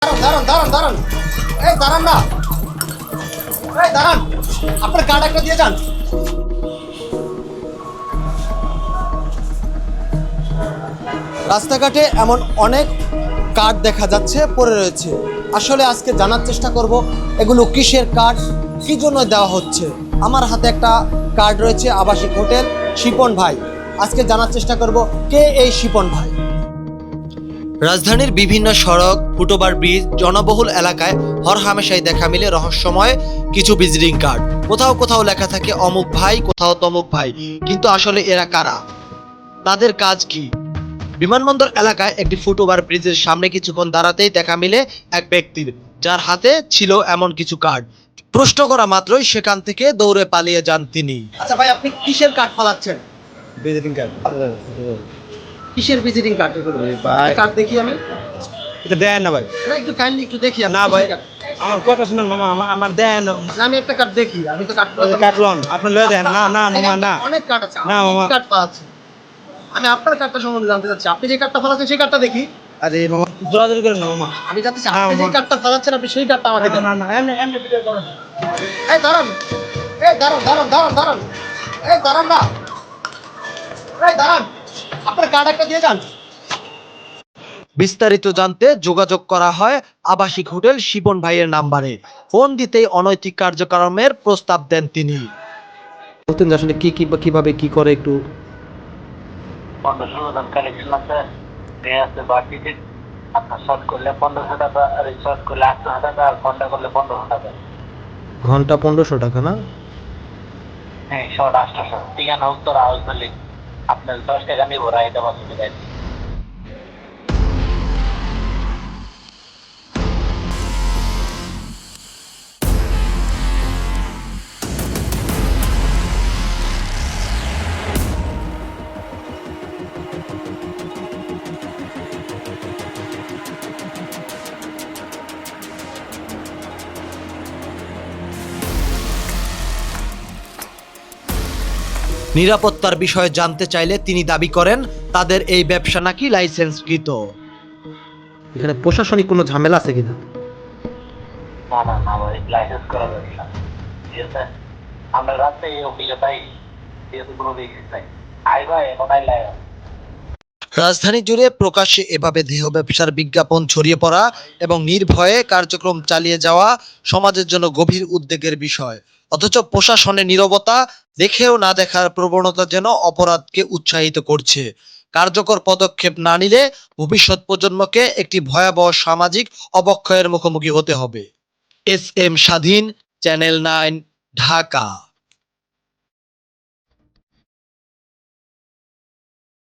দাঁড়ান দাঁড়ান দাঁড়ান এই দাঁড়ান না এই দাঁড়ান আপনার কার্ড একটা দিয়ে যান। রাস্তাঘাটে এমন অনেক কার্ড দেখা যাচ্ছে পড়ে রয়েছে। আসলে আজকে জানার চেষ্টা করব এগুলো কিসের কার্ড, কি জন্য দেওয়া হচ্ছে। আমার হাতে একটা কার্ড রয়েছে আবাসিক হোটেল শিপন ভাই। আজকে জানার চেষ্টা করব কে এই শিপন ভাই। রাজধানীর বিভিন্ন সড়ক, ফুটওভার ব্রিজ, জনবহুল এলাকায় হরহামেশাই দেখা মিলে রহস্যময় কিছু ভিজিটিং কার্ড। কোথাও কোথাও লেখা থাকে অমুক ভাই, কোথাও তমুক ভাই, কিন্তু আসলে এরা কারা, তাদের কাজ কি? বিমানবন্দর এলাকায় একটি ফুটওভার ব্রিজের সামনে কিছুক্ষণ দাঁড়াতেই দেখা মিলে এক ব্যক্তির, যার হাতে ছিল এমন কিছু কার্ড। প্রশ্ন করা মাত্রই সেখান থেকে দৌড়ে পালিয়ে যান তিনি। আচ্ছা ভাই, আপনি কিসের কার্ড ফলাচ্ছেন? Visiting card. কিসের ভিজিটিং কার্ড এগুলো? ভাই কার্ড দেখি আমি। এটা দেন না ভাই। না, একটু কাইন্ডলি একটু দেখি আমি। না ভাই, কিসের card? আমার কথা শুনুন মামা, আমার দেন না, আমি একটা কার্ড দেখি, আমি তো কার্ড কাটলন আপনি লয়ে দেন। না না মামা না অনেক কার্ড আছে। না, মামা। কার্ড পাচ্ছি আমি, আপনার কার্ডটা সম্বন্ধে জানতে চাচ্ছি। আপনি যে কার্ডটা ফলাচ্ছেন সেই কার্ডটা দেখি। আরে মামা জোরাজোরি করেন না মামা। আমি জানতে চাই না, আপনি যে মামা। কার্ডটা ফলাচ্ছেন আপনি সেই কার্ডটা আমাকে দেন। না না এমনি এমনি ভিডিও করেন। এই দাঁড়ান, এই দাঁড়ান দাঁড়ান দাঁড়ান দাঁড়ান এই দাঁড়ান না, এই দাঁড়ান, আপনার কার্ড একটা দিয়ে যান। বিস্তারিত জানতে যোগাযোগ করা হয় আবাসিক হোটেল শিপন ভাইয়ের নাম্বারে। ফোন দিতেই অনৈতিক কার্যক্রমের প্রস্তাব দেন তিনি। বলতেন যে আসলে কি কিভাবে কি করে একটু 1500 টাকা কালেকশন আছে, পে আছে বাকিতে। আপনার শর্ট করলে 1500 টাকা, আর শর্ট করলে 800 টাকা, আর ঘন্টা করলে 1500 টাকা। ঘন্টা 1500 টাকা না? হ্যাঁ, শর্ট 800। ঠিকানা উত্তর হাউস বিল্ডিং। আপনার 10 টাকা নিবো রাইডে বসে দেয়। নিরাপত্তার বিষয়ে জানতে চাইলে তিনি দাবি করেন তাদের এই ব্যবসা নাকি লাইসেন্সকৃত। এখানে প্রশাসনিক কোনো ঝামেলা আছে কিনা? না না না ভাই, লাইসেন্স করা যাবে না। ঠিক আছে, আমরা রাতে এই অভিজ্ঞতাই যেহেতু কোনো বিক্রি নাই। আই ভাই ওটাই লাগে। রাজধানী জুড়ে প্রকাশ্যে এভাবে দেহ ব্যবসার বিজ্ঞাপন ছড়িয়ে পড়া এবং নির্ভয়ে কার্যক্রম চালিয়ে যাওয়া সমাজের জন্য গভীর উদ্বেগের বিষয়। অথচ প্রশাসনের নীরবতা, দেখেও না দেখার প্রবণতা যেন অপরাধকে উৎসাহিত করছে। কার্যকর পদক্ষেপ না নিলে ভবিষ্যৎ প্রজন্মকে একটি ভয়াবহ সামাজিক অবক্ষয়ের মুখোমুখি হতে হবে। এস এম স্বাধীন, চ্যানেল 9, ঢাকা।